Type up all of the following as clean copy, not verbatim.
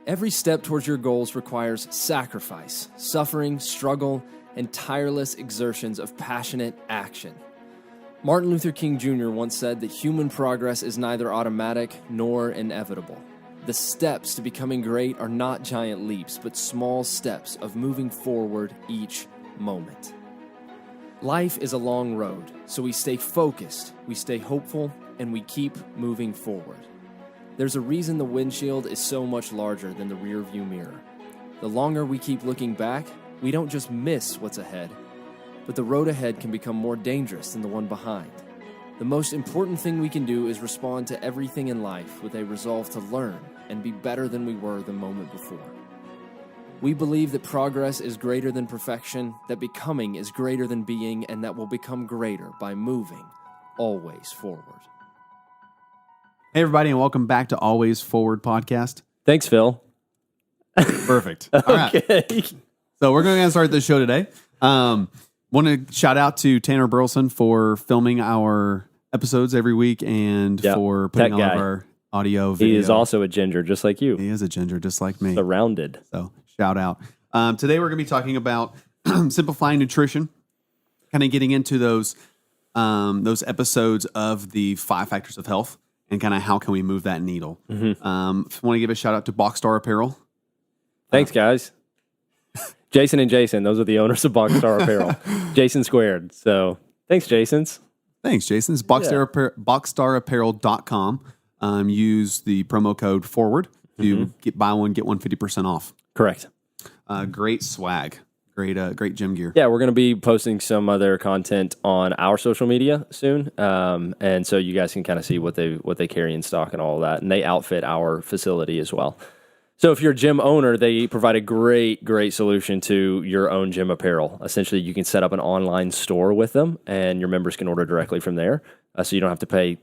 Every step towards your goals requires sacrifice, suffering, struggle, and tireless exertions of passionate action. Martin Luther King Jr. once said that human progress is neither automatic nor inevitable. The steps to becoming great are not giant leaps, but small steps of moving forward each moment. Life is a long road, so we stay focused, we stay hopeful, and we keep moving forward. There's a reason the windshield is so much larger than the rearview mirror. The longer we keep looking back, we don't just miss what's ahead, but the road ahead can become more dangerous than the one behind. The most important thing we can do is respond to everything in life with a resolve to learn and be better than we were the moment before. We believe that progress is greater than perfection, that becoming is greater than being, and that we'll become greater by moving always forward. Hey, everybody, and welcome back to Always Forward Podcast. Thanks, Phil. Perfect. All right. So we're going to start this show today. Want to shout out to Tanner Burleson for filming our episodes every week and for putting all of our audio, video. He is also a ginger, just like you. He is a ginger, just like me. Surrounded. So shout out. Today we're going to be talking about simplifying nutrition, kind of getting into those episodes of the 5 factors of health and kind of how can we move that needle. Want to give a shout out to Boxstar Apparel. Thanks, guys. Jason and Jason, those are the owners of Boxstar Apparel. Jason squared. So thanks, Jasons. Thanks, Jasons. Boxstarapparel.com. Use the promo code FORWARD to buy one, get one 50% off. Correct. Great swag. Great gym gear. Yeah, we're going to be posting some other content on our social media soon, and so you guys can kind of see what they carry in stock and all of that. And they outfit our facility as well. So if you're a gym owner, they provide a great solution to your own gym apparel. Essentially, you can set up an online store with them, and your members can order directly from there, so you don't have to pay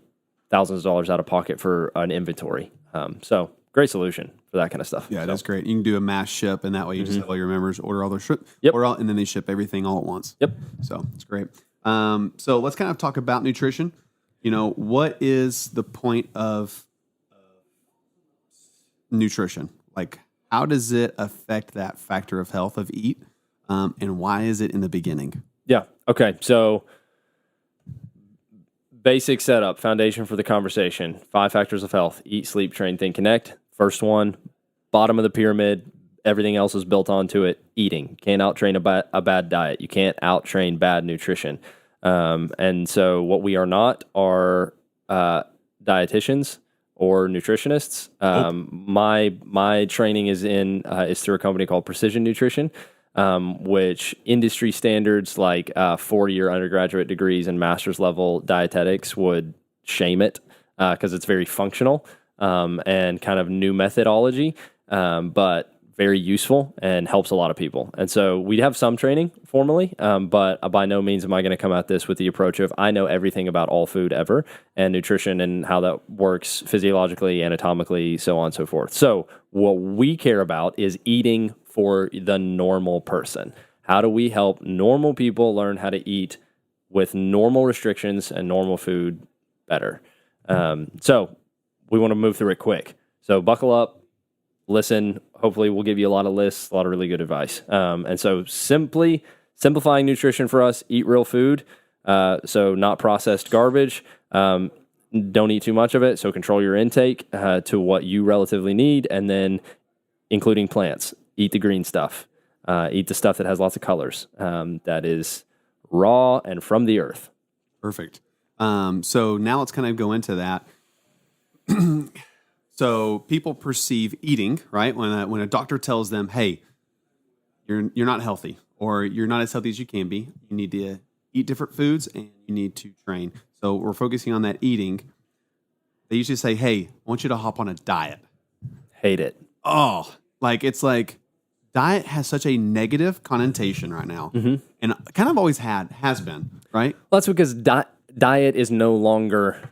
thousands of dollars out of pocket for an inventory. So great solution for that kind of stuff. Yeah, that's great. You can do a mass ship, and that way you just have all your members order all their ship, and then they ship everything all at once. Yep. So it's great. So let's kind of talk about nutrition. What is the point of nutrition? Like, how does it affect that factor of health of eat, and why is it in the beginning? Yeah. Okay. So basic setup, foundation for the conversation. 5 factors of health: eat, sleep, train, think, connect. First one, bottom of the pyramid. Everything else is built onto it. Eating. Can't out-train a bad diet. You can't out-train bad nutrition. And so what we are not are dietitians or nutritionists. My training is through a company called Precision Nutrition, which industry standards like 4-year undergraduate degrees and master's level dietetics would shame it because it's very functional and kind of new methodology, but very useful and helps a lot of people. And so we have some training formally, but by no means am I going to come at this with the approach of I know everything about all food ever and nutrition and how that works physiologically, anatomically, so on and so forth. So what we care about is eating for the normal person. How do we help normal people learn how to eat with normal restrictions and normal food better? So we want to move through it quick. So buckle up. Listen, hopefully we'll give you a lot of lists, a lot of really good advice. And so simplifying nutrition for us, eat real food. So not processed garbage. Don't eat too much of it. So control your intake to what you relatively need. And then including plants, eat the green stuff. Eat the stuff that has lots of colors, that is raw and from the earth. Perfect. So now let's kind of go into that. So people perceive eating, right? When a doctor tells them, "Hey, you're not healthy, or you're not as healthy as you can be. You need to eat different foods, and you need to train." So we're focusing on that eating. They usually say, "Hey, I want you to hop on a diet." Hate it. Oh, it's like diet has such a negative connotation right now, and kind of always has been, right? Well, that's because diet is no longer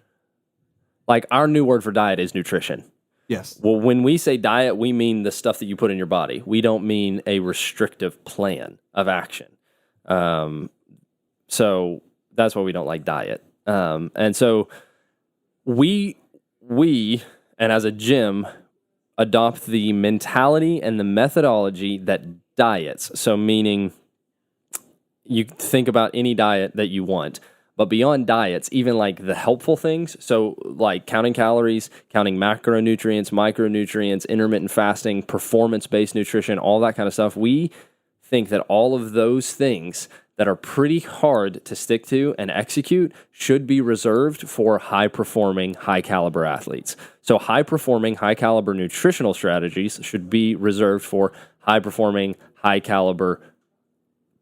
like our new word for diet is nutrition. Yes. Well, when we say diet, we mean the stuff that you put in your body. We don't mean a restrictive plan of action. So that's why we don't like diet. And so we, and as a gym, adopt the mentality and the methodology that diets, so meaning you think about any diet that you want, but beyond diets, even like the helpful things, so like counting calories, counting macronutrients, micronutrients, intermittent fasting, performance-based nutrition, all that kind of stuff, we think that all of those things that are pretty hard to stick to and execute should be reserved for high-performing, high-caliber athletes. So high-performing, high-caliber nutritional strategies should be reserved for high-performing, high-caliber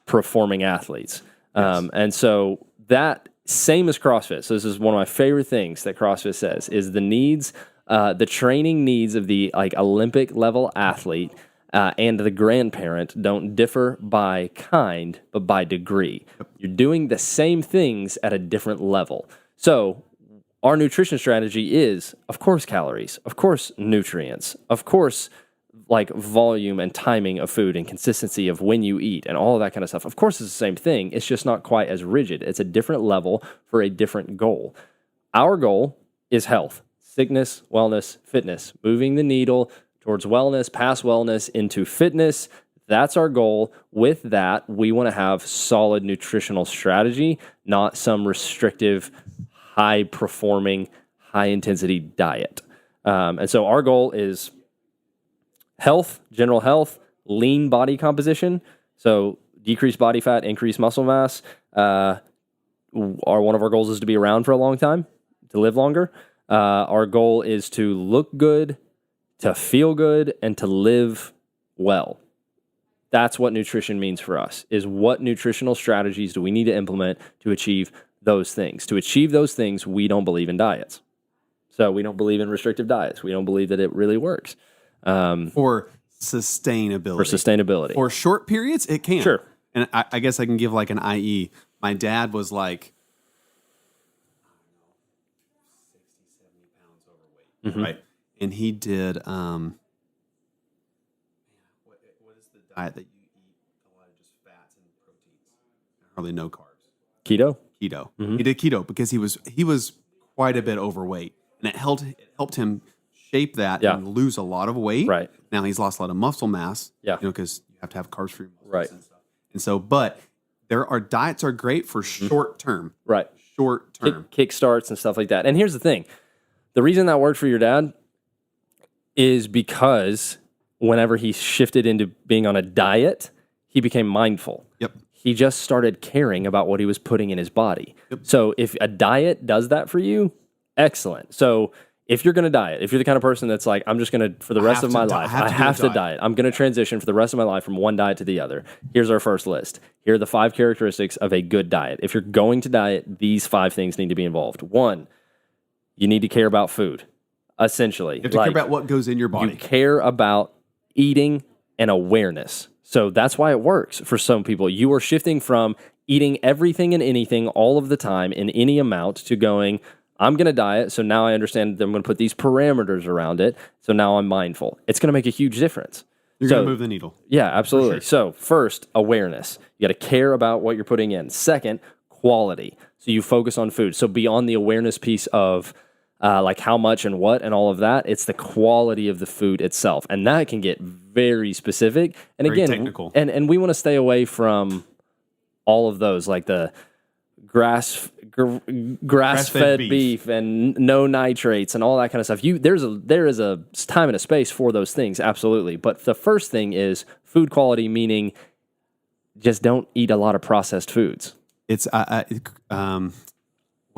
performing athletes. Yes. And so that, same as CrossFit. So this is one of my favorite things that CrossFit says, is the needs, the training needs of the like Olympic-level athlete and the grandparent don't differ by kind, but by degree. You're doing the same things at a different level. So our nutrition strategy is, of course, calories, of course, nutrients, of course, like volume and timing of food and consistency of when you eat and all of that kind of stuff. Of course, it's the same thing. It's just not quite as rigid. It's a different level for a different goal. Our goal is health, sickness, wellness, fitness, moving the needle towards wellness, past wellness, into fitness. That's our goal. With that, we want to have solid nutritional strategy, not some restrictive, high-performing, high-intensity diet. And so our goal is health, general health, lean body composition. So decrease body fat, increase muscle mass. One of our goals is to be around for a long time, to live longer. Our goal is to look good, to feel good, and to live well. That's what nutrition means for us, is what nutritional strategies do we need to implement to achieve those things. To achieve those things, we don't believe in diets. So we don't believe in restrictive diets. We don't believe that it really works. For sustainability. For short periods, it can. Sure. And I guess I can give like an IE. My dad was like 60, 70 pounds overweight, right? And he did, what is the diet that you eat a lot of just fats and proteins? Hardly no carbs. Keto? Keto. He did keto because he was quite a bit overweight. And it helped him shape that and lose a lot of weight. Right. Now he's lost a lot of muscle mass. Yeah. Because you have to have carbs-free muscles Right. and stuff. And so, but diets are great for short term. Right. Short term. Kick starts and stuff like that. And here's the thing. The reason that worked for your dad is because whenever he shifted into being on a diet, he became mindful. Yep. He just started caring about what he was putting in his body. Yep. So if a diet does that for you, excellent. So if you're going to diet, if you're the kind of person that's like, I'm just going to, for the rest of my life, I have to diet. I'm going to transition for the rest of my life from one diet to the other. Here's our first list. Here are the 5 characteristics of a good diet. If you're going to diet, these 5 things need to be involved. 1, you need to care about food, essentially. You have to care about what goes in your body. You care about eating and awareness. So that's why it works for some people. You are shifting from eating everything and anything all of the time in any amount to going, I'm going to diet, so now I understand that I'm going to put these parameters around it, so now I'm mindful. It's going to make a huge difference. You're going to move the needle. Yeah, absolutely. Sure. So first, awareness. You got to care about what you're putting in. Second, quality. So you focus on food. So beyond the awareness piece of like how much and what and all of that, it's the quality of the food itself. And that can get very specific. And very again, technical. And we want to stay away from all of those, like the grass-fed beef and no nitrates and all that kind of stuff. There is a time and a space for those things, absolutely. But the first thing is food quality, meaning just don't eat a lot of processed foods. It's what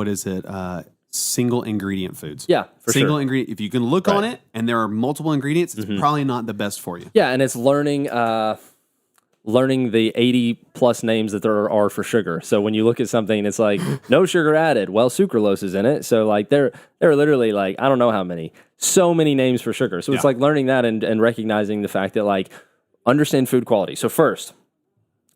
is it? Single ingredient foods. Yeah, for single sure. ingredient. If you can look on it and there are multiple ingredients, it's probably not the best for you. Yeah, and it's learning the 80 plus names that there are for sugar. So when you look at something, it's like no sugar added. Well, sucralose is in it. So like there are literally like, I don't know how many, so many names for sugar. So it's like learning that and recognizing the fact that like understand food quality. So first,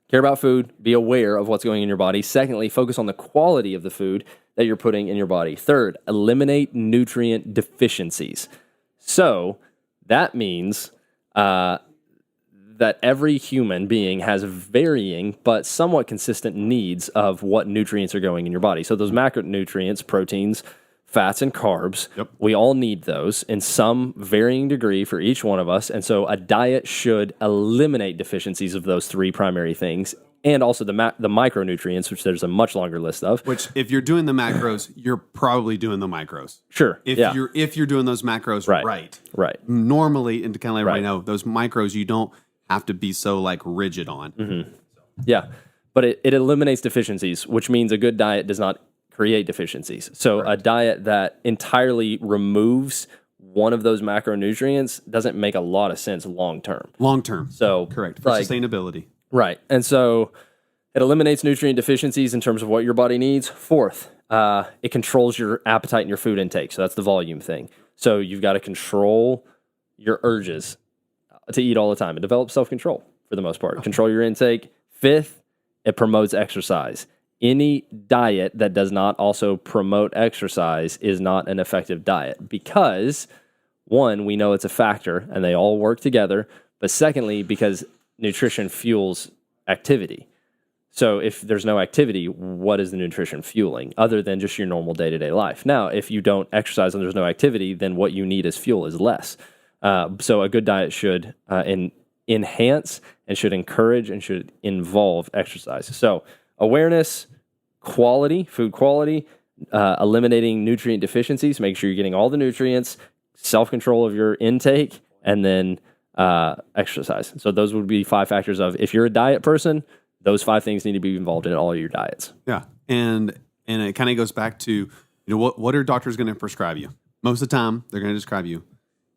care about food, be aware of what's going in your body. Secondly, focus on the quality of the food that you're putting in your body. Third, eliminate nutrient deficiencies. So that means that every human being has varying but somewhat consistent needs of what nutrients are going in your body. So those macronutrients, proteins, fats, and carbs. Yep. We all need those in some varying degree for each one of us. And so a diet should eliminate deficiencies of those three primary things, and also the micronutrients, which there's a much longer list of. Which, if you're doing the macros, you're probably doing the micros. Sure. If yeah. you're doing those macros right. Normally, and to kind of let everybody know, those micros you don't have to be so like rigid on. Mm-hmm. Yeah. But it eliminates deficiencies, which means a good diet does not create deficiencies. So a diet that entirely removes one of those macronutrients doesn't make a lot of sense long term. So correct. For sustainability. Right. And so it eliminates nutrient deficiencies in terms of what your body needs. Fourth, it controls your appetite and your food intake. So that's the volume thing. So you've got to control your urges to eat all the time and develop self-control for the most part. Control your intake. Fifth, it promotes exercise. Any diet that does not also promote exercise is not an effective diet because, one, we know it's a factor and they all work together. But secondly, because nutrition fuels activity. So if there's no activity, what is the nutrition fueling other than just your normal day-to-day life? Now, if you don't exercise and there's no activity, then what you need as fuel is less. So a good diet should enhance and should encourage and should involve exercise. So awareness, quality, food quality, eliminating nutrient deficiencies, make sure you're getting all the nutrients, self-control of your intake, and then exercise. So those would be 5 factors of, if you're a diet person, those 5 things need to be involved in all of your diets. Yeah. And it kind of goes back to, what are doctors going to prescribe you? Most of the time, they're going to describe you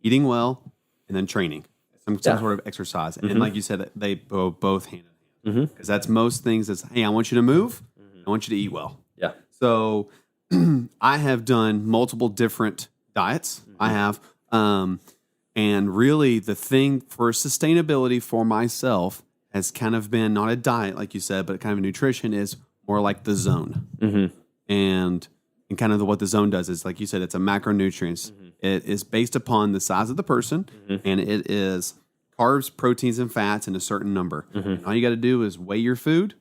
eating well and then training, some sort of exercise. And like you said, they go both hand in hand. Because that's most things is, hey, I want you to move. I want you to eat well. Yeah. So I have done multiple different diets. I have, and really, the thing for sustainability for myself has kind of been not a diet, like you said, but kind of nutrition is more like the zone. And kind of what the zone does is, like you said, it's a macronutrients. It is based upon the size of the person, and it is carbs, proteins, and fats in a certain number. And all you got to do is weigh your food,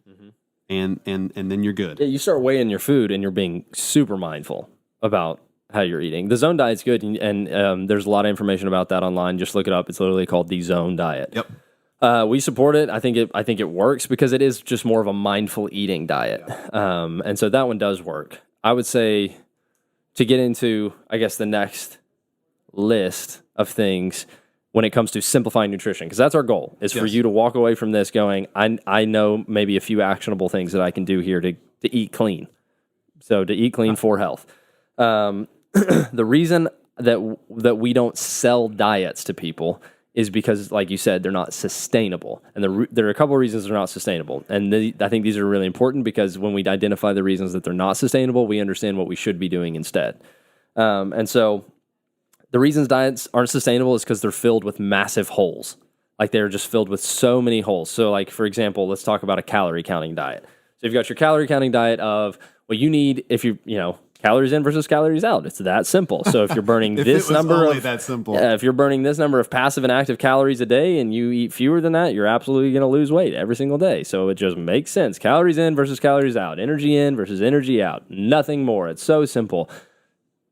and then you're good. Yeah, you start weighing your food, and you're being super mindful about how you're eating. The zone diet's good, and there's a lot of information about that online. Just look it up. It's literally called the Zone Diet. Yep. We support it. I think it works because it is just more of a mindful eating diet. And so that one does work. I would say, to get into, I guess, the next list of things when it comes to simplifying nutrition, because that's our goal, is for you to walk away from this going, I know maybe a few actionable things that I can do here to eat clean. So to eat clean for health. The reason that we don't sell diets to people is because, like you said, they're not sustainable. And there are a couple of reasons they're not sustainable. And I think these are really important because when we identify the reasons that they're not sustainable, we understand what we should be doing instead. And so the reasons diets aren't sustainable is because they're filled with massive holes. Like, they're just filled with so many holes. So, like, for example, let's talk about a calorie counting diet. So you've got your calorie counting diet of, well, you need, if you calories in versus calories out. It's that simple. So if you're burning this number of that simple. Yeah, if you're burning this number of passive and active calories a day and you eat fewer than that, you're absolutely going to lose weight every single day. So it just makes sense. Calories in versus calories out. Energy in versus energy out. Nothing more. It's so simple.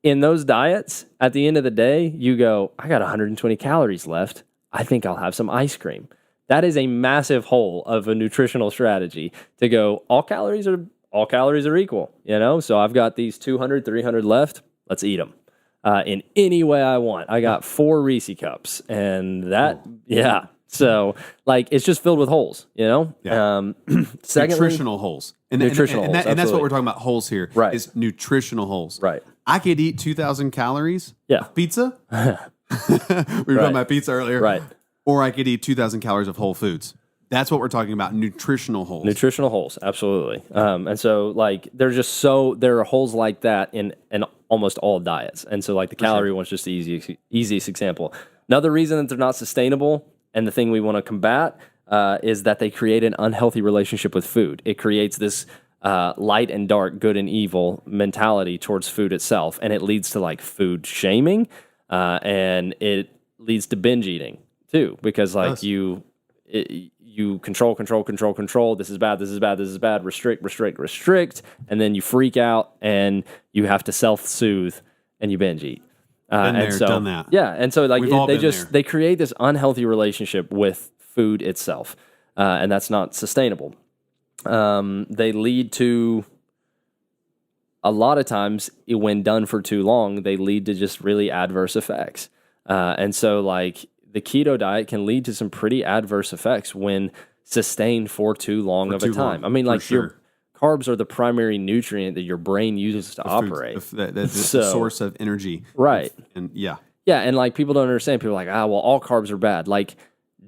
In those diets, at the end of the day, you go, I got 120 calories left. I think I'll have some ice cream. That is a massive hole of a nutritional strategy to go, all calories are equal, So I've got these 200, 300 left. Let's eat them in any way I want. I got 4 Reese cups, and So, like, it's just filled with holes, Yeah. Secondly, nutritional holes. And that's what we're talking about, holes here. Right. Is nutritional holes. Right. I could eat 2,000 calories of pizza. We were talking about pizza earlier. Right. Or I could eat 2,000 calories of whole foods. That's what we're talking about, nutritional holes. Nutritional holes, absolutely. And so, like, there are holes like that in almost all diets. And so, like, the calorie one's just the easiest example. Another reason that they're not sustainable, and the thing we want to combat, is that they create an unhealthy relationship with food. It creates this light and dark, good and evil mentality towards food itself, and it leads to, like, food shaming, and it leads to binge eating too, because, like, you control. This is bad. Restrict. And then you freak out and you have to self-soothe and you binge eat. Been there, and so, done that. Yeah, and so like We've all they been just there. they create this unhealthy relationship with food itself, and that's not sustainable. They lead to a lot of times when done for too long, they lead to just really adverse effects. And so like the keto diet can lead to some pretty adverse effects when sustained for too long of a time. I mean, like your carbs are the primary nutrient that your brain uses to operate. The source of energy. Right. And yeah. Yeah, and like people don't understand. People are like, well, all carbs are bad. Like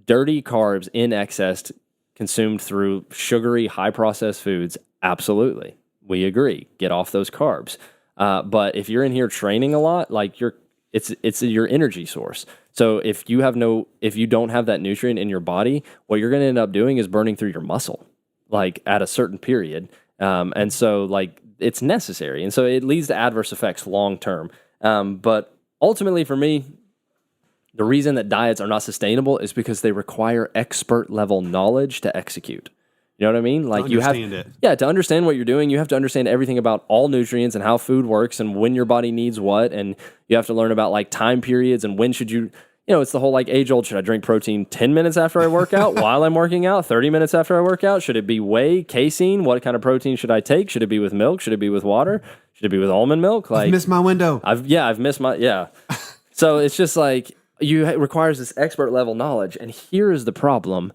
dirty carbs in excess consumed through sugary, high processed foods, absolutely. We agree. Get off those carbs. But if you're in here training a lot, like it's your energy source. So if you don't have that nutrient in your body, what you're going to end up doing is burning through your muscle, like at a certain period. And so like it's necessary. And so it leads to adverse effects long term. But ultimately for me, the reason that diets are not sustainable is because they require expert level knowledge to execute. You know what I mean? Like you have, to understand what you're doing, you have to understand everything about all nutrients and how food works and when your body needs what. And you have to learn about like time periods and when should you, it's the whole like age old, should I drink protein 10 minutes after I work out while I'm working out, 30 minutes after I work out? Should it be whey, casein? What kind of protein should I take? Should it be with milk? Should it be with water? Should it be with almond milk? Like I've missed my window. I've missed my. So it's just like, it requires this expert level knowledge. And here is the problem.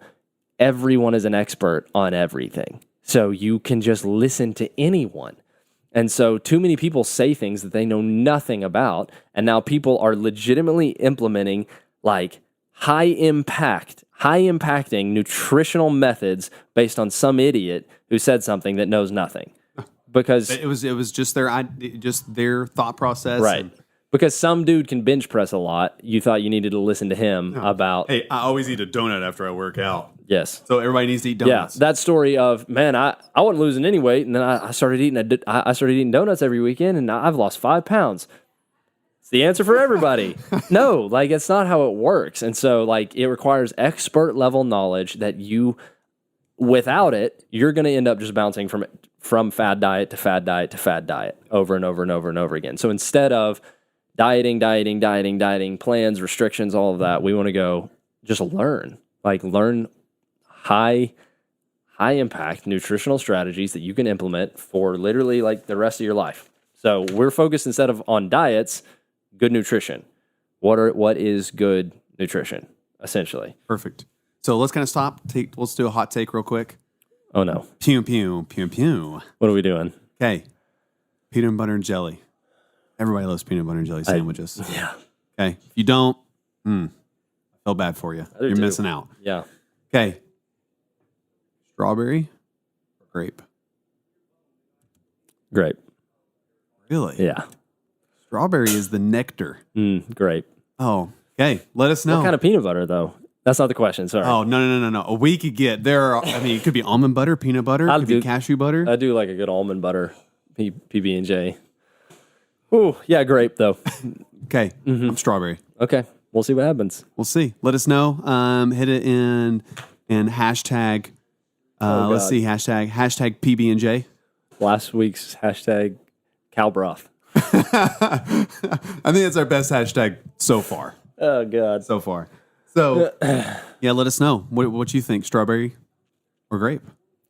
Everyone is an expert on everything. So you can just listen to anyone. And so too many people say things that they know nothing about. And now people are legitimately implementing like high impacting nutritional methods based on some idiot who said something that knows nothing. Because it was just their thought process. Right. Because some dude can bench press a lot, you thought you needed to listen to him about... Hey, I always eat a donut after I work out. Yes. So everybody needs to eat donuts. Yeah, that story of, man, I wasn't losing any weight, and then I started eating donuts every weekend, and I've lost 5 pounds. It's the answer for everybody. No, like, it's not how it works. And so, like, it requires expert-level knowledge that without it, you're going to end up just bouncing from fad diet to fad diet to fad diet over and over and over and over again. So instead of dieting, plans, restrictions, all of that, we want to go just learn high impact nutritional strategies that you can implement for literally like the rest of your life. So we're focused instead of on diets, good nutrition. What is good nutrition, essentially? Perfect. So let's kind of stop. Let's do a hot take real quick. Oh no. Pew, pew, pew, pew. What are we doing? Okay. Peanut butter and jelly. Everybody loves peanut butter and jelly sandwiches. Yeah. Okay. If you don't, I feel bad for you. You're missing out. Yeah. Okay. Strawberry or grape? Grape. Really? Yeah. Strawberry is the nectar. Grape. Oh, okay. Let us know. What kind of peanut butter, though? That's not the question. Sorry. Oh, no. We could get it could be almond butter, peanut butter, it could be cashew butter. I do like a good almond butter, PB&J. Ooh, yeah, grape, though. Okay. I'm strawberry. Okay. We'll see what happens. We'll see. Let us know. Hit it in hashtag. Let's see. Hashtag PB&J. Last week's hashtag cow broth. I think that's our best hashtag so far. Oh, God. So far. So, yeah, let us know what you think, strawberry or grape.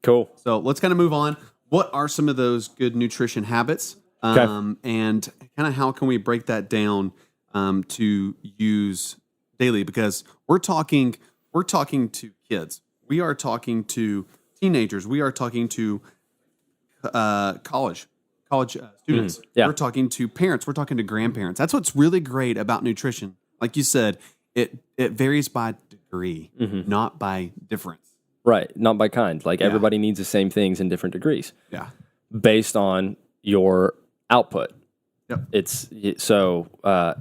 Cool. So let's kind of move on. What are some of those good nutrition habits? And kind of how can we break that down to use daily? Because we're talking to kids. We are talking to teenagers. We are talking to college students. Yeah. We're talking to parents. We're talking to grandparents. That's what's really great about nutrition. Like you said, it varies by degree, not by difference. Right. Not by kind. Like everybody needs the same things in different degrees. Yeah. Based on your output. Yep. So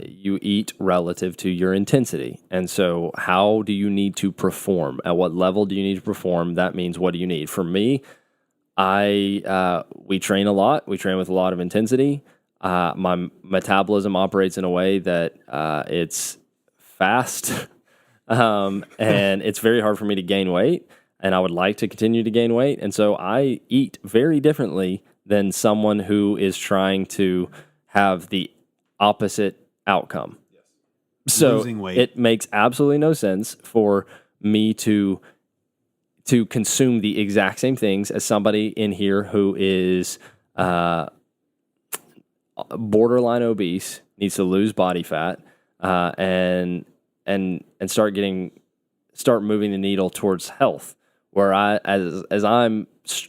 you eat relative to your intensity. And so how do you need to perform? At what level do you need to perform? That means what do you need? For me, we train a lot. We train with a lot of intensity. My metabolism operates in a way that it's fast and it's very hard for me to gain weight. And I would like to continue to gain weight. And so I eat very differently than someone who is trying to have the opposite outcome. So Losing weight. it makes absolutely no sense for me to consume the exact same things as somebody in here who is borderline obese, needs to lose body fat, and start moving the needle towards health. Where as I'm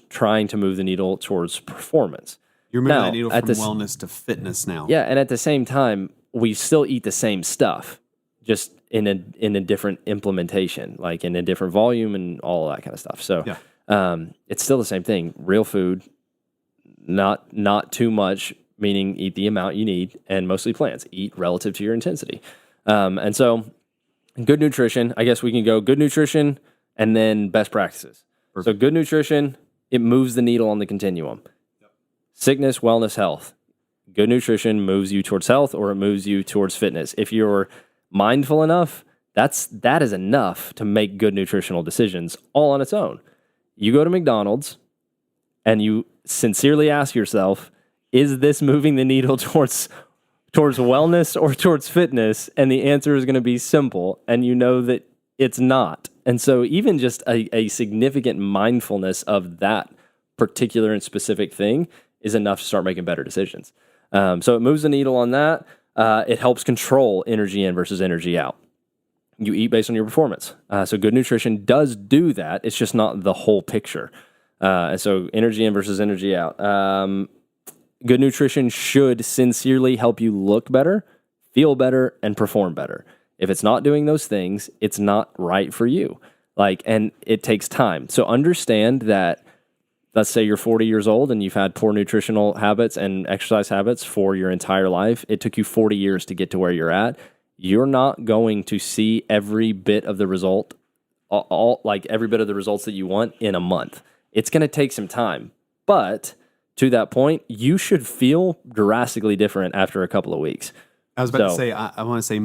trying to move the needle towards performance. You're moving Now, that needle from wellness to fitness now. Yeah, and at the same time, we still eat the same stuff, just in a different implementation, like in a different volume and all of that kind of stuff. So it's still the same thing. Real food, not too much, meaning eat the amount you need, and mostly plants. Eat relative to your intensity. And so good nutrition, I guess we can go good nutrition and then best practices. Perfect. So good nutrition, it moves the needle on the continuum. Sickness, wellness, health. Good nutrition moves you towards health, or it moves you towards fitness. If you're mindful enough, that is enough to make good nutritional decisions all on its own. You go to McDonald's and you sincerely ask yourself, is this moving the needle towards wellness or towards fitness? And the answer is going to be simple, and you know that it's not. And so even just a significant mindfulness of that particular and specific thing is enough to start making better decisions. So it moves the needle on that. It helps control energy in versus energy out. You eat based on your performance. So good nutrition does do that. It's just not the whole picture. And so energy in versus energy out. Good nutrition should sincerely help you look better, feel better, and perform better. If it's not doing those things, it's not right for you. And it takes time. So understand that, let's say you're 40 years old and you've had poor nutritional habits and exercise habits for your entire life. It took you 40 years to get to where you're at. You're not going to see every bit of the result, every bit of the results that you want in a month. It's going to take some time. But to that point, you should feel drastically different after a couple of weeks. I was about to say, I want to say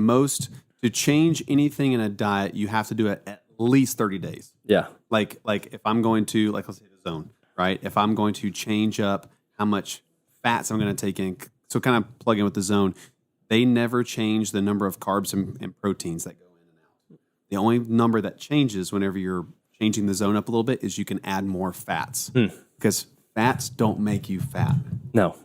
to change anything in a diet, you have to do it at least 30 days. Yeah. Like if I'm going to, let's say the zone, right? If I'm going to change up how much fats I'm going to take in, so kind of plug in with the zone, they never change the number of carbs and proteins that go in and out. The only number that changes whenever you're changing the zone up a little bit is you can add more fats. Because fats don't make you fat. No.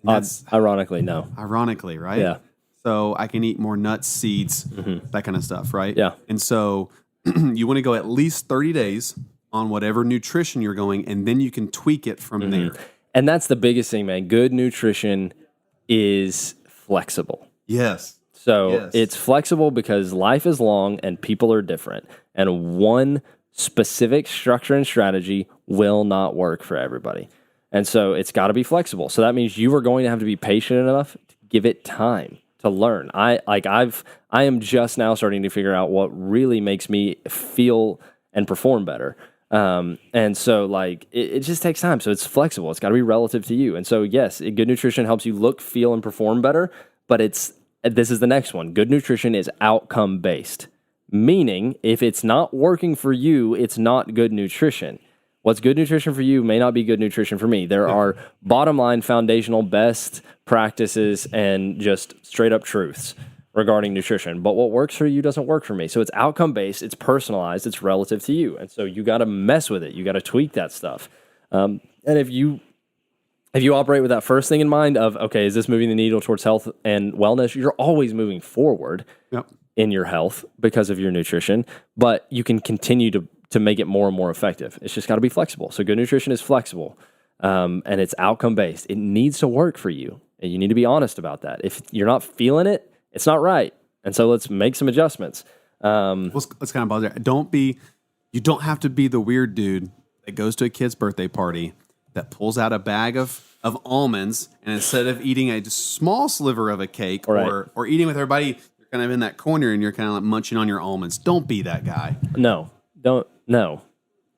That's ironically, no. Ironically, right? Yeah. So I can eat more nuts, seeds, that kind of stuff, right? Yeah. And so you want to go at least 30 days on whatever nutrition you're going, and then you can tweak it from there. And that's the biggest thing, man. Good nutrition is flexible. Yes. So it's flexible because life is long and people are different. And one specific structure and strategy will not work for everybody. And so it's got to be flexible. So that means you are going to have to be patient enough to give it time to learn. I am just now starting to figure out what really makes me feel and perform better. And so it just takes time. So it's flexible. It's got to be relative to you. And so yes, good nutrition helps you look, feel, and perform better, but this is the next one. Good nutrition is outcome based, meaning if it's not working for you, it's not good nutrition. What's good nutrition for you may not be good nutrition for me. There are bottom line foundational best practices and just straight up truths regarding nutrition. But what works for you doesn't work for me. So it's outcome based, it's personalized, it's relative to you. And so you got to mess with it. You got to tweak that stuff. And if you operate with that first thing in mind of, okay, is this moving the needle towards health and wellness? You're always moving forward in your health because of your nutrition, but you can continue to make it more and more effective. It's just got to be flexible. So good nutrition is flexible, and it's outcome based. It needs to work for you, and you need to be honest about that. If you're not feeling it, it's not right. And so let's make some adjustments. Let's kind of pause there. You don't have to be the weird dude that goes to a kid's birthday party that pulls out a bag of almonds, and instead of eating a just small sliver of a cake or eating with everybody, you're kind of in that corner and you're kind of like munching on your almonds. Don't be that guy. No.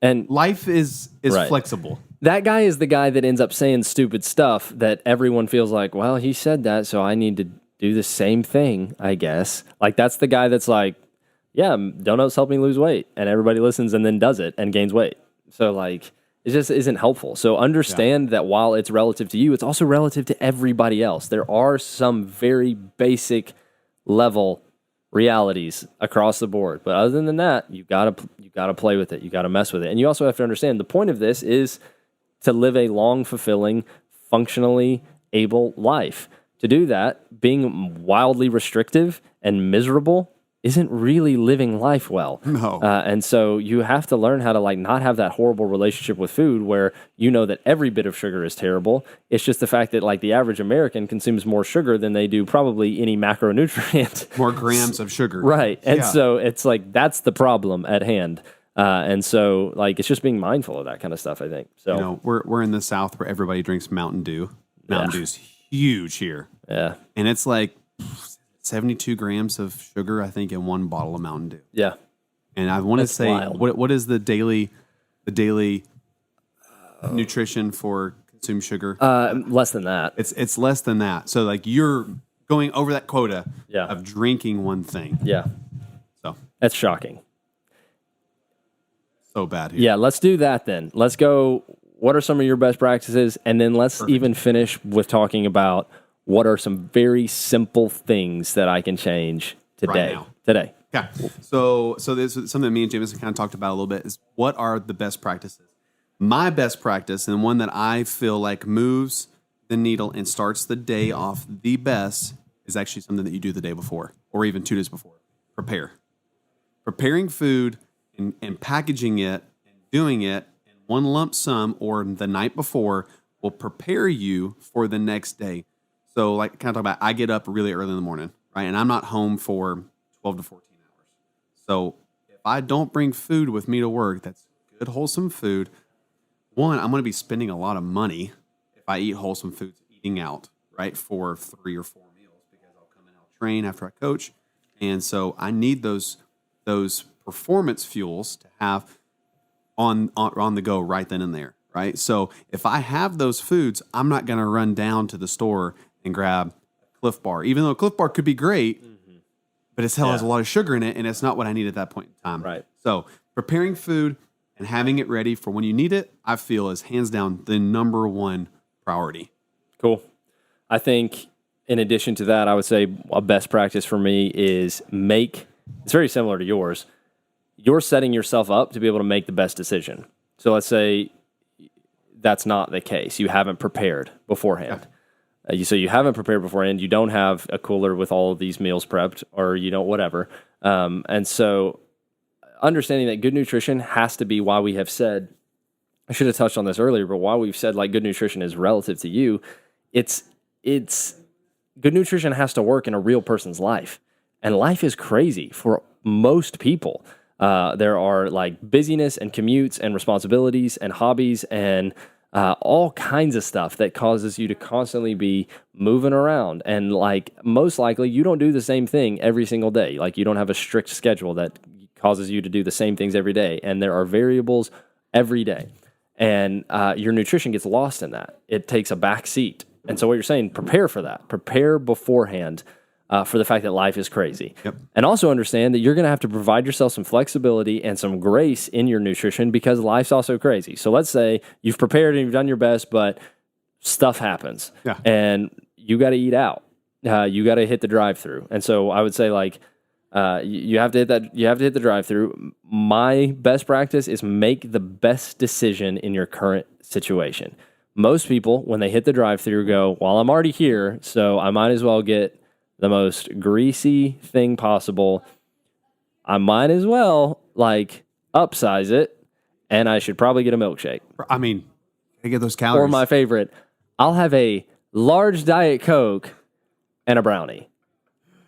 And life is flexible. That guy is the guy that ends up saying stupid stuff that everyone feels like, well, he said that, so I need to do the same thing, I guess. That's the guy that's like, yeah, donuts help me lose weight. And everybody listens and then does it and gains weight. So It just isn't helpful. So understand that while it's relative to you, it's also relative to everybody else. There are some very basic level realities across the board. But other than that, you gotta play with it. You gotta mess with it. And you also have to understand the point of this is to live a long, fulfilling, functionally able life. To do that, being wildly restrictive and miserable isn't really living life well. No. And so you have to learn how to like not have that horrible relationship with food where you know that every bit of sugar is terrible. It's just the fact that like the average American consumes more sugar than they do probably any macronutrient. More grams of sugar. Right. And so it's like that's the problem at hand. And so like it's just being mindful of that kind of stuff, I think. So You know, we're in the South where everybody drinks Mountain Dew. Mountain Dew's huge here. Yeah. And it's like 72 grams of sugar, I think, in one bottle of Mountain Dew. Yeah. And I want to say, wild. what is the daily nutrition for consumed sugar? Less than that. It's less than that. So like you're going over that quota Yeah. of drinking one thing. Yeah. So That's shocking. so bad here. Yeah, let's do that then. Let's go. What are some of your best practices? And then let's even finish with talking about what are some very simple things that I can change today. Right now. Today. Yeah. So this is something that me and Jameson kind of talked about a little bit is what are the best practices? My best practice and one that I feel like moves the needle and starts the day off the best is actually something that you do the day before or even 2 days before. Prepare. Preparing food and packaging it and doing it in one lump sum or the night before will prepare you for the next day. So like kind of talk about, I get up really early in the morning, right? And I'm not home for 12 to 14 hours. So if I don't bring food with me to work, that's good, wholesome food. One, I'm going to be spending a lot of money if I eat wholesome foods, eating out, right? For 3 or 4 meals because I'll come in, I'll train after I coach. And so I need those performance fuels to have on the go right then and there, right? So if I have those foods, I'm not going to run down to the store and grab a Cliff Bar, even though a Cliff Bar could be great, but it still has a lot of sugar in it, and it's not what I need at that point in time. Right. So preparing food and having it ready for when you need it, I feel is hands down the number one priority. Cool. I think in addition to that, I would say a best practice for me is it's very similar to yours. You're setting yourself up to be able to make the best decision. So let's say that's not the case. You haven't prepared beforehand. So you haven't prepared beforehand. You don't have a cooler with all of these meals prepped or, whatever. And so understanding that good nutrition has to be why we have said, I should have touched on this earlier, but why we've said like good nutrition is relative to you, it's good nutrition has to work in a real person's life. And life is crazy for most people. There are like busyness and commutes and responsibilities and hobbies and all kinds of stuff that causes you to constantly be moving around. And like most likely you don't do the same thing every single day. Like you don't have a strict schedule that causes you to do the same things every day. And there are variables every day. And your nutrition gets lost in that. It takes a back seat. And so what you're saying, prepare for that. Prepare beforehand for the fact that life is crazy. Yep. And also understand that you're going to have to provide yourself some flexibility and some grace in your nutrition because life's also crazy. So let's say you've prepared and you've done your best, but stuff happens. Yeah. And you got to eat out. You got to hit the drive-through. And so I would say like you have to hit that. You have to hit the drive-through. My best practice is make the best decision in your current situation. Most people, when they hit the drive-through, go, well, I'm already here, so I might as well get the most greasy thing possible. I might as well like upsize it, and I should probably get a milkshake. I mean, I get those calories. Or my favorite, I'll have a large Diet Coke and a brownie.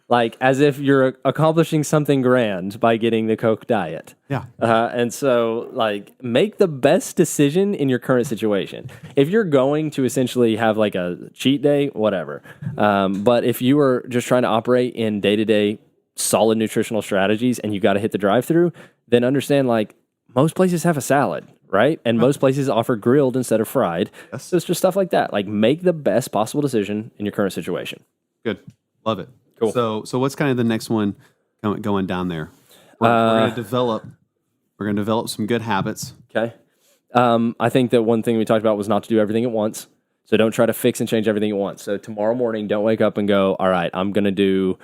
Like as if you're accomplishing something grand by getting the Coke Diet. Yeah. And so like make the best decision in your current situation. If you're going to essentially have like a cheat day, whatever. But if you are just trying to operate in day-to-day solid nutritional strategies and you got to hit the drive-through, then understand like most places have a salad, right? And most places offer grilled instead of fried. Yes. So it's just stuff like that. Like make the best possible decision in your current situation. Good. Love it. Cool. So what's kind of the next one going down there? We're going to develop some good habits. Okay. I think that one thing we talked about was not to do everything at once. So don't try to fix and change everything at once. So tomorrow morning, don't wake up and go, all right, I'm going to do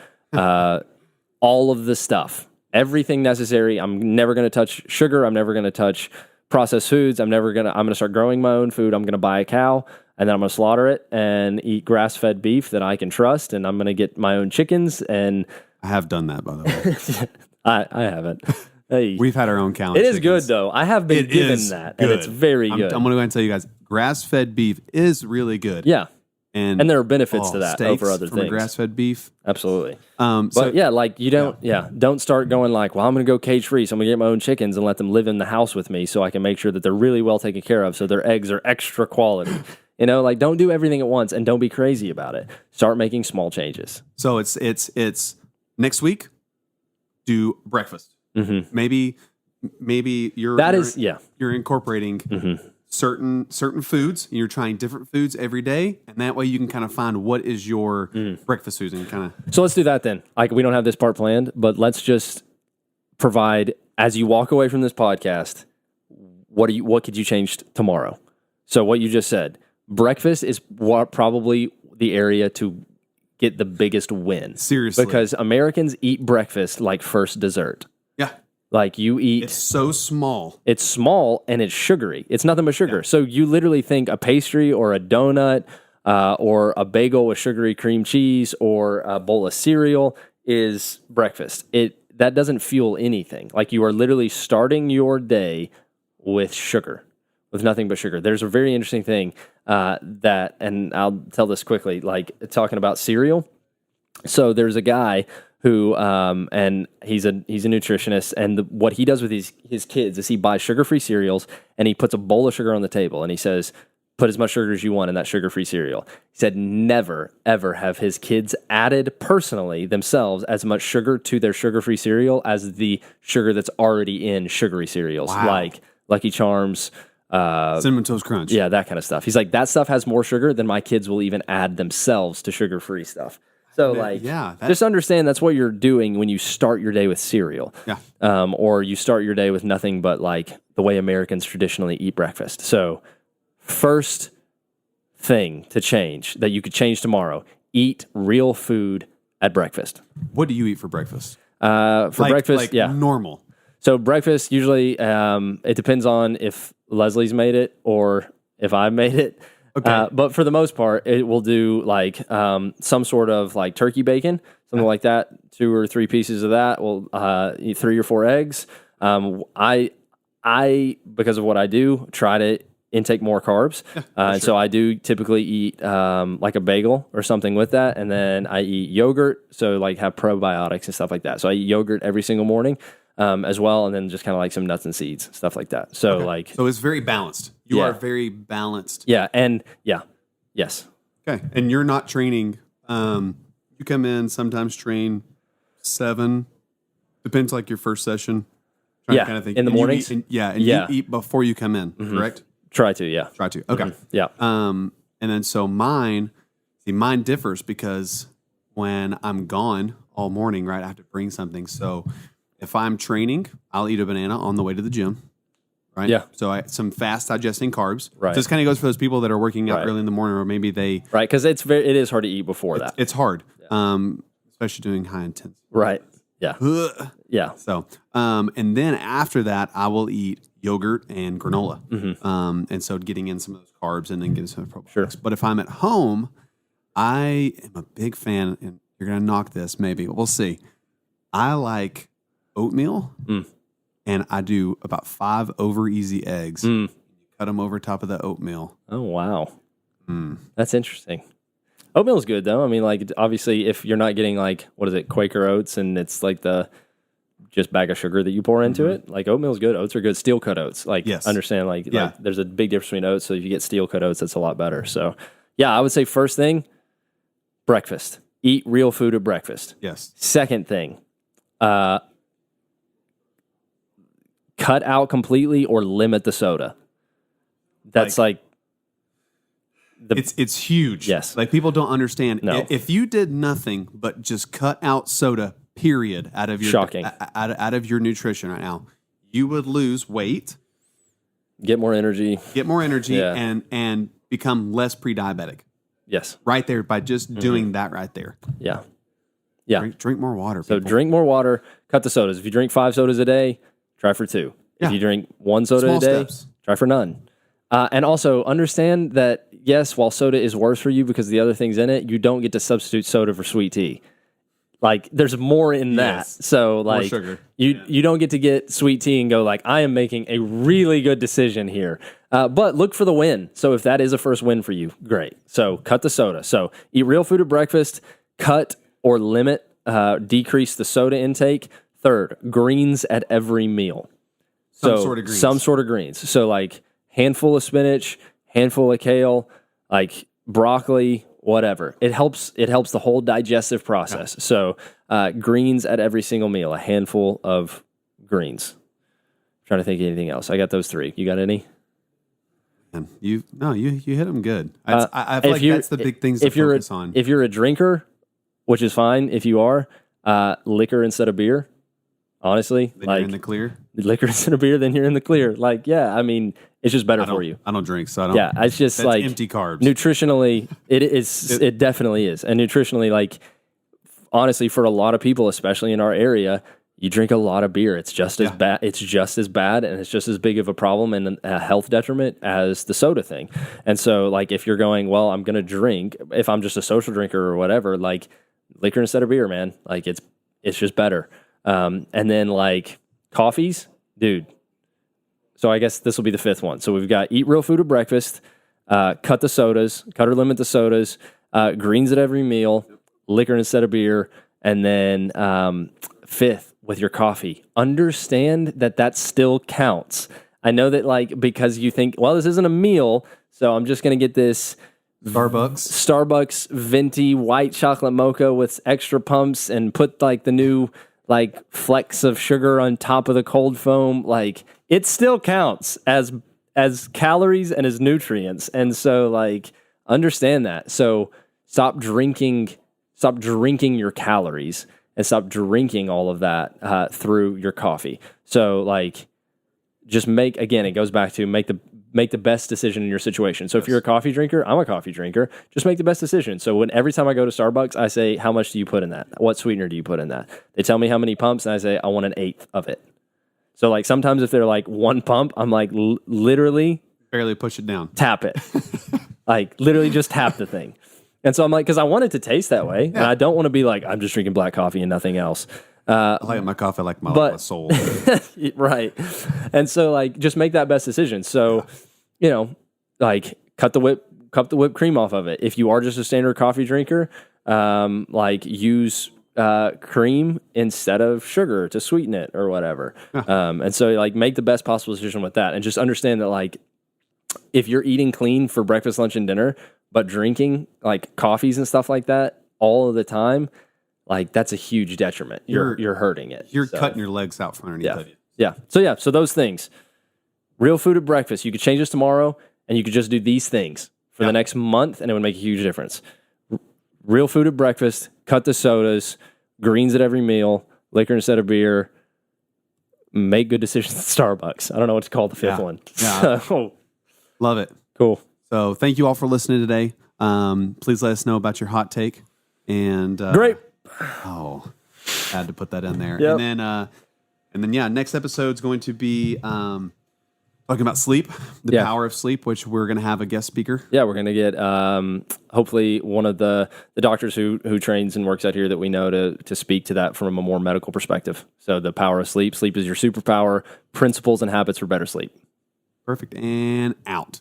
all of the stuff, everything necessary. I'm never going to touch sugar. I'm never going to touch processed foods. I'm going to start growing my own food. I'm going to buy a cow and then I'm going to slaughter it and eat grass-fed beef that I can trust. And I'm going to get my own chickens. And I have done that, by the way. I haven't. Hey, We've had our own cow. it is good, though. I have been given that, and it's very good. I'm going to go ahead and tell you guys, grass-fed beef is really good. Yeah. And there are benefits to that steaks over other from things. Grass-fed beef. Absolutely. But yeah, like you don't, don't start going like, well, I'm going to go cage-free, so I'm going to get my own chickens and let them live in the house with me so I can make sure that they're really well taken care of so their eggs are extra quality. Like don't do everything at once and don't be crazy about it. Start making small changes. So it's next week, do breakfast. Mm-hmm. Maybe you're incorporating certain foods. And you're trying different foods every day, and that way you can kind of find what is your breakfast foods and kind of. So let's do that then. Like we don't have this part planned, but let's just provide as you walk away from this podcast. What could you change tomorrow? So what you just said, breakfast is probably the area to get the biggest win. Seriously, because Americans eat breakfast like first dessert. Yeah. Like you eat. It's so small. It's small and it's sugary. It's nothing but sugar. Yeah. So you literally think a pastry or a donut or a bagel with sugary cream cheese or a bowl of cereal is breakfast. That doesn't fuel anything. Like you are literally starting your day with sugar, with nothing but sugar. There's a very interesting thing and I'll tell this quickly, like talking about cereal. So there's a guy who, and he's a nutritionist, and what he does with his kids is he buys sugar-free cereals, and he puts a bowl of sugar on the table, and he says, put as much sugar as you want in that sugar-free cereal. He said never, ever have his kids added personally themselves as much sugar to their sugar-free cereal as the sugar that's already in sugary cereals, like Lucky Charms, Cinnamon Toast Crunch. Yeah, that kind of stuff. He's like, that stuff has more sugar than my kids will even add themselves to sugar-free stuff. So, just understand that's what you're doing when you start your day with cereal. Yeah. Or you start your day with nothing but, like, the way Americans traditionally eat breakfast. So, first thing to change that you could change tomorrow, eat real food at breakfast. What do you eat for breakfast? Breakfast, normal. So, breakfast, usually, it depends on if Leslie's made it or if I made it. Okay. But for the most part, it will do like some sort of like turkey bacon, something like that. 2 or 3 pieces of that. Will eat 3 or 4 eggs. I because of what I do, try to intake more carbs, and so I do typically eat like a bagel or something with that, and then I eat yogurt. So like have probiotics and stuff like that. So I eat yogurt every single morning. As well, and then just kind of like some nuts and seeds, stuff like that. So so it's very balanced. You are very balanced. Yeah, and yes. Okay, and you're not training. You come in sometimes train 7, depends like your first session. Kind of thing. In the mornings. You eat before you come in, correct? Try to. Okay. Yeah. And then so mine differs because when I'm gone all morning, right, I have to bring something. So if I'm training, I'll eat a banana on the way to the gym, right? Yeah. So some fast digesting carbs. Right. So this kind of goes for those people that are working out early in the morning, or maybe they because it is hard to eat before that. It's hard, especially doing high intensity. Right. Yeah. Yeah. So, and then after that, I will eat yogurt and granola, and so getting in some of those carbs and then getting some probiotics. Sure. But if I'm at home, I am a big fan, and you're gonna knock this maybe, but we'll see. I like oatmeal, and I do about 5 over easy eggs. Cut them over top of the oatmeal. Oh, wow. That's interesting. Oatmeal is good, though. I mean, like, obviously, if you're not getting, like, what is it, Quaker oats, and it's like the just bag of sugar that you pour into it, like, oatmeal is good. Oats are good. Steel cut oats. Like, understand, like, there's a big difference between oats, so if you get steel cut oats, that's a lot better. So, yeah, I would say first thing, breakfast. Eat real food at breakfast. Yes. Second thing, cut out completely or limit the soda. That's it's huge. Yes. Like people don't understand. No. If you did nothing but just cut out soda, period, out of your Shocking. Out of your nutrition right now, you would lose weight. Get more energy. Yeah. and become less pre-diabetic. Yes. Right there by just doing that right there. Yeah. Yeah. Drink more water. So drink more water, cut the sodas. If you drink 5 sodas a day, try for 2. Yeah. If you drink 1 soda Small a day, steps. try for none. And also understand that, yes, while soda is worse for you because of the other things in it, you don't get to substitute soda for sweet tea. Like, there's more in that. Yes. So, like, sugar. You don't get to get sweet tea and go, like, I am making a really good decision here. But look for the win. So if that is a first win for you, great. So cut the soda. So eat real food at breakfast, cut or limit, decrease the soda intake. Third, greens at every meal. Some sort of greens. Some sort of greens. So like handful of spinach, handful of kale, like broccoli, whatever. It helps the whole digestive process. Yeah. So greens at every single meal, a handful of greens. I'm trying to think of anything else. I got those 3. You got any? You hit them good. I feel like that's the big things to focus on. If you're a drinker, which is fine if you are, liquor instead of beer, honestly. Then you're in the clear? Liquor instead of beer, then you're in the clear. Like, yeah, I mean, it's just better for you. I don't drink, so I don't. Yeah, it's just that's like empty carbs. Nutritionally, it definitely is. And nutritionally, like, honestly, for a lot of people, especially in our area, you drink a lot of beer. It's just as bad. It's just as bad, and it's just as big of a problem and a health detriment as the soda thing. And so, like, if you're going, well, I'm going to drink, if I'm just a social drinker or whatever, like, liquor instead of beer, man. Like, it's just better. And then, like, coffees, dude. So I guess this will be the 5th one. So we've got eat real food at breakfast, cut the sodas, cut or limit the sodas, greens at every meal, liquor instead of beer, and then 5th, with your coffee. Understand that still counts. I know that, like, because you think, well, this isn't a meal, so I'm just going to get this Starbucks venti white chocolate mocha with extra pumps and put, like, the new, like, flecks of sugar on top of the cold foam. Like, it still counts as calories and as nutrients. And so, like, understand that. So stop drinking your calories and stop drinking all of that through your coffee. So, like, just it goes back to make the best decision in your situation. So if you're a coffee drinker, I'm a coffee drinker, just make the best decision. So every time I go to Starbucks, I say, how much do you put in that? What sweetener do you put in that? They tell me how many pumps, and I say, I want 1/8 of it. So, like, sometimes if they're like 1 pump, I'm like, literally barely push it down. Tap it. Like, literally just tap the thing. And so I'm like, because I want it to taste that way, and I don't want to be like, I'm just drinking black coffee and nothing else. I like my coffee like my soul. Right. And so, like, just make that best decision. So, like, cut the whipped cream off of it. If you are just a standard coffee drinker, like, use cream instead of sugar to sweeten it or whatever. And so, like, make the best possible decision with that. And just understand that, like, if you're eating clean for breakfast, lunch, and dinner, but drinking, like, coffees and stuff like that all of the time, like, that's a huge detriment. You're hurting it. You're cutting your legs out from underneath of you. Yeah. So those things. Real food at breakfast. You could change this tomorrow, and you could just do these things for the next month, and it would make a huge difference. Real food at breakfast. Cut the sodas. Greens at every meal. Liquor instead of beer. Make good decisions at Starbucks. I don't know what to call the 5th one. Yeah. So, love it. Cool. So thank you all for listening today. Please let us know about your hot take. And great. Oh, I had to put that in there. Yep. And then next episode's going to be talking about sleep, the power of sleep, which we're going to have a guest speaker. Yeah, we're going to get hopefully one of the doctors who trains and works out here that we know to speak to that from a more medical perspective. So the power of sleep. Sleep is your superpower. Principles and habits for better sleep. Perfect. And out.